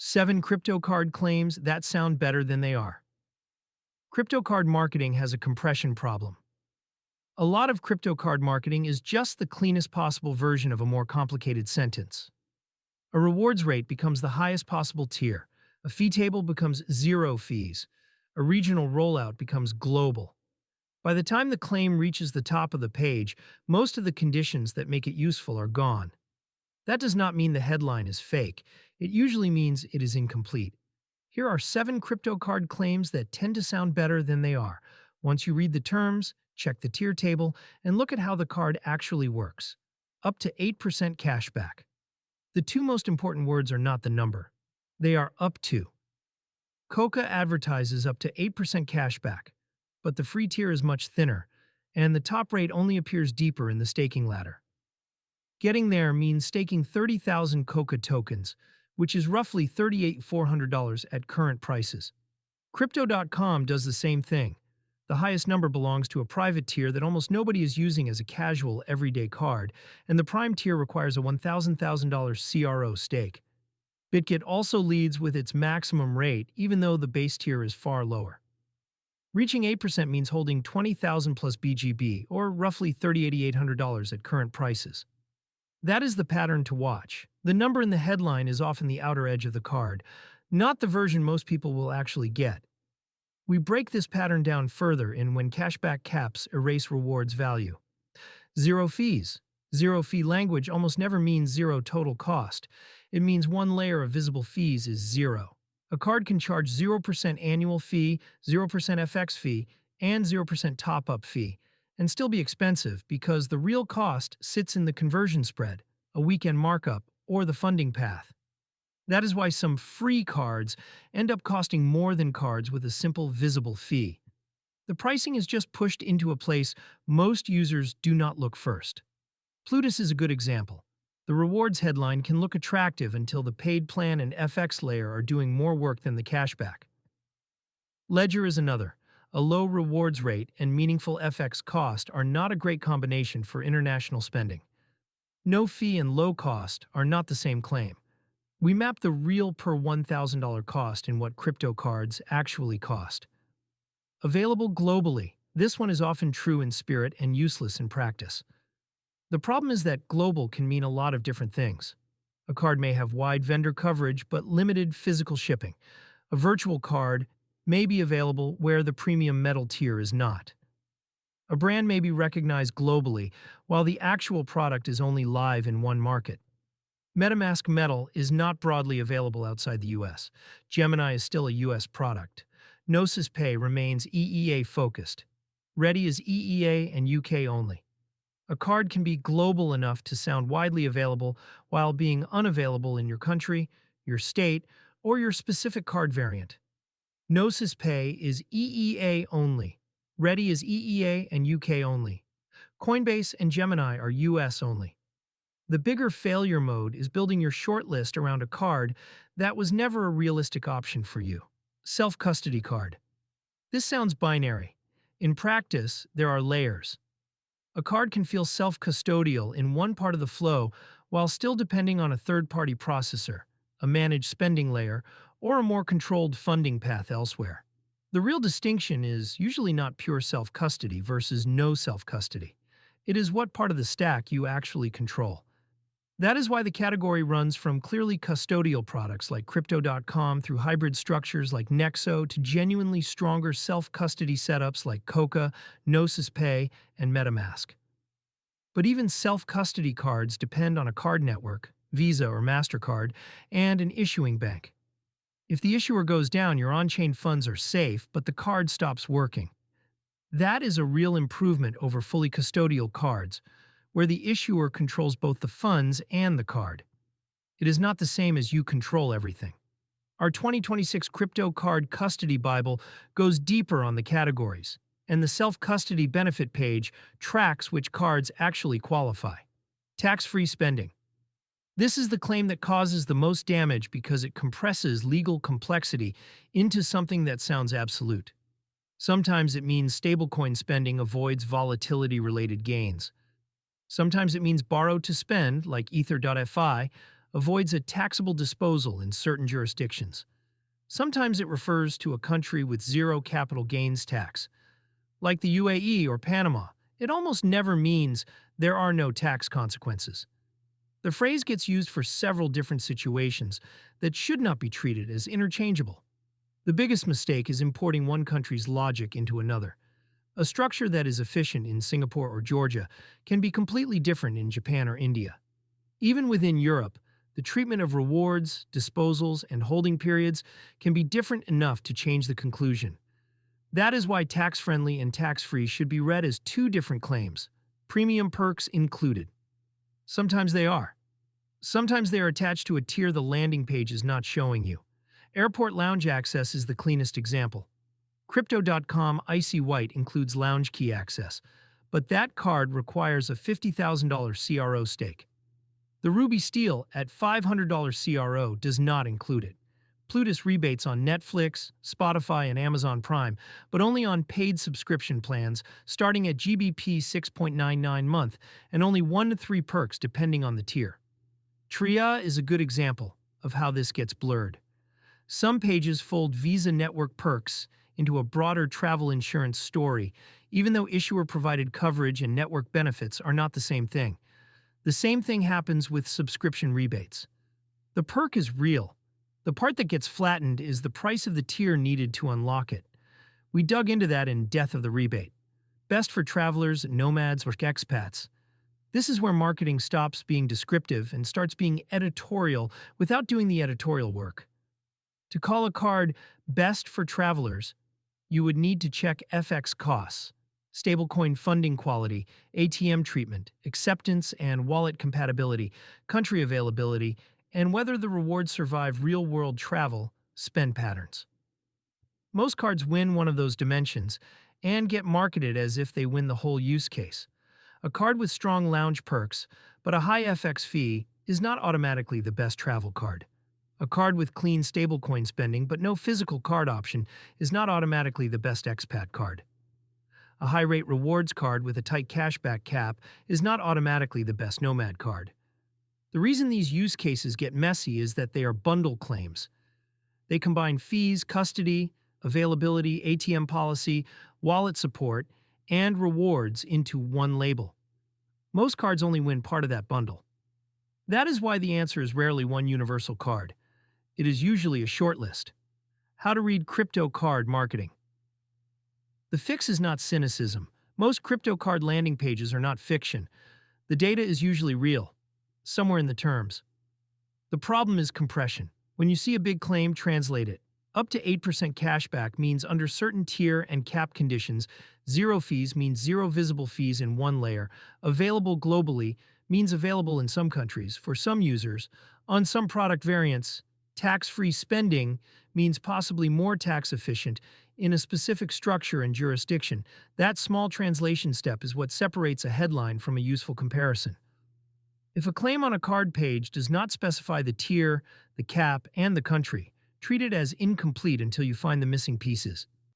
7 crypto card claims that sound better than they are. Crypto card marketing has a compression problem. A lot of crypto card marketing is just the cleanest possible version of a more complicated sentence. A rewards rate becomes the highest possible tier. A fee table becomes zero fees. A regional rollout becomes global. By the time the claim reaches the top of the page, most of the conditions that make it useful are gone. That does not mean the headline is fake. It usually means it is incomplete. Here are 7 crypto card claims that tend to sound better than they are. Once you read the terms, check the tier table, and look at how the card actually works. Up to 8% cashback. The two most important words are not the number. They are up to. Coca advertises up to 8% cashback, but the free tier is much thinner, and the top rate only appears deeper in the staking ladder. Getting there means staking 30,000 Coca tokens, which is roughly $38,400 at current prices. Crypto.com does the same thing. The highest number belongs to a private tier that almost nobody is using as a casual, everyday card, and the prime tier requires a $1,000 CRO stake. BitGet also leads with its maximum rate, even though the base tier is far lower. Reaching 8% means holding 20,000 plus BGB, or roughly $38,800 at current prices. That is the pattern to watch. The number in the headline is often the outer edge of the card, not the version most people will actually get. We break this pattern down further in when cashback caps erase rewards value. Zero fees. Zero fee language almost never means zero total cost. It means one layer of visible fees is zero. A card can charge 0% annual fee, 0% FX fee, and 0% top-up fee, and still be expensive because the real cost sits in the conversion spread, a weekend markup, or the funding path. That is why some free cards end up costing more than cards with a simple visible fee. The pricing is just pushed into a place most users do not look first. Plutus is a good example. The rewards headline can look attractive until the paid plan and FX layer are doing more work than the cashback. Ledger is another. A low rewards rate and meaningful FX cost are not a great combination for international spending. No fee and low cost are not the same claim. We map the real per $1,000 cost in what crypto cards actually cost. Available globally, this one is often true in spirit and useless in practice. The problem is that global can mean a lot of different things. A card may have wide vendor coverage but limited physical shipping. A virtual card may be available where the premium metal tier is not. A brand may be recognized globally while the actual product is only live in one market. MetaMask Metal is not broadly available outside the US. Gemini is still a US product. Gnosis Pay remains EEA focused. Ready is EEA and UK only. A card can be global enough to sound widely available while being unavailable in your country, your state, or your specific card variant. Gnosis Pay is EEA only. Ready is EEA and UK only. Coinbase and Gemini are US only. The bigger failure mode is building your shortlist around a card that was never a realistic option for you. Self-custody card. This sounds binary. In practice, there are layers. A card can feel self-custodial in one part of the flow while still depending on a third-party processor, a managed spending layer, or a more controlled funding path elsewhere. The real distinction is usually not pure self-custody versus no self-custody. It is what part of the stack you actually control. That is why the category runs from clearly custodial products like Crypto.com through hybrid structures like Nexo to genuinely stronger self-custody setups like Coca, Gnosis Pay, and MetaMask. But even self-custody cards depend on a card network, Visa or MasterCard, and an issuing bank. If the issuer goes down, your on-chain funds are safe, but the card stops working. That is a real improvement over fully custodial cards, where the issuer controls both the funds and the card. It is not the same as you control everything. Our 2026 Crypto Card Custody Bible goes deeper on the categories, and the self-custody benefit page tracks which cards actually qualify. Tax-free spending. This is the claim that causes the most damage because it compresses legal complexity into something that sounds absolute. Sometimes it means stablecoin spending avoids volatility-related gains. Sometimes it means borrow to spend, like Ether.fi, avoids a taxable disposal in certain jurisdictions. Sometimes it refers to a country with zero capital gains tax, like the UAE or Panama. It almost never means there are no tax consequences. The phrase gets used for several different situations that should not be treated as interchangeable. The biggest mistake is importing one country's logic into another. A structure that is efficient in Singapore or Georgia can be completely different in Japan or India. Even within Europe, the treatment of rewards, disposals, and holding periods can be different enough to change the conclusion. That is why tax-friendly and tax-free should be read as two different claims, premium perks included. Sometimes they are. Sometimes they are attached to a tier the landing page is not showing you. Airport lounge access is the cleanest example. Crypto.com Icy White includes lounge key access, but that card requires a $50,000 CRO stake. The Ruby Steel at $500 CRO does not include it. Plutus rebates on Netflix, Spotify, and Amazon Prime, but only on paid subscription plans starting at GBP 6.99 month and only 1 to 3 perks depending on the tier. Tria is a good example of how this gets blurred. Some pages fold Visa network perks into a broader travel insurance story, even though issuer-provided coverage and network benefits are not the same thing. The same thing happens with subscription rebates. The perk is real. The part that gets flattened is the price of the tier needed to unlock it. We dug into that in Death of the Rebate. Best for travelers, nomads, or expats. This is where marketing stops being descriptive and starts being editorial without doing the editorial work. To call a card best for travelers, you would need to check FX costs, stablecoin funding quality, ATM treatment, acceptance and wallet compatibility, country availability, and whether the rewards survive real-world travel spend patterns. Most cards win one of those dimensions and get marketed as if they win the whole use case. A card with strong lounge perks, but a high FX fee, is not automatically the best travel card. A card with clean stablecoin spending but no physical card option is not automatically the best expat card. A high-rate rewards card with a tight cashback cap is not automatically the best nomad card. The reason these use cases get messy is that they are bundle claims. They combine fees, custody, availability, ATM policy, wallet support, and rewards into one label. Most cards only win part of that bundle. That is why the answer is rarely one universal card. It is usually a short list. How to read crypto card marketing. The fix is not cynicism. Most crypto card landing pages are not fiction. The data is usually real, somewhere in the terms. The problem is compression. When you see a big claim, translate it. Up to 8% cashback means under certain tier and cap conditions, zero fees means zero visible fees in one layer. Available globally means available in some countries, for some users, on some product variants. Tax-free spending means possibly more tax efficient in a specific structure and jurisdiction. That small translation step is what separates a headline from a useful comparison. If a claim on a card page does not specify the tier, the cap, and the country, treat it as incomplete until you find the missing pieces.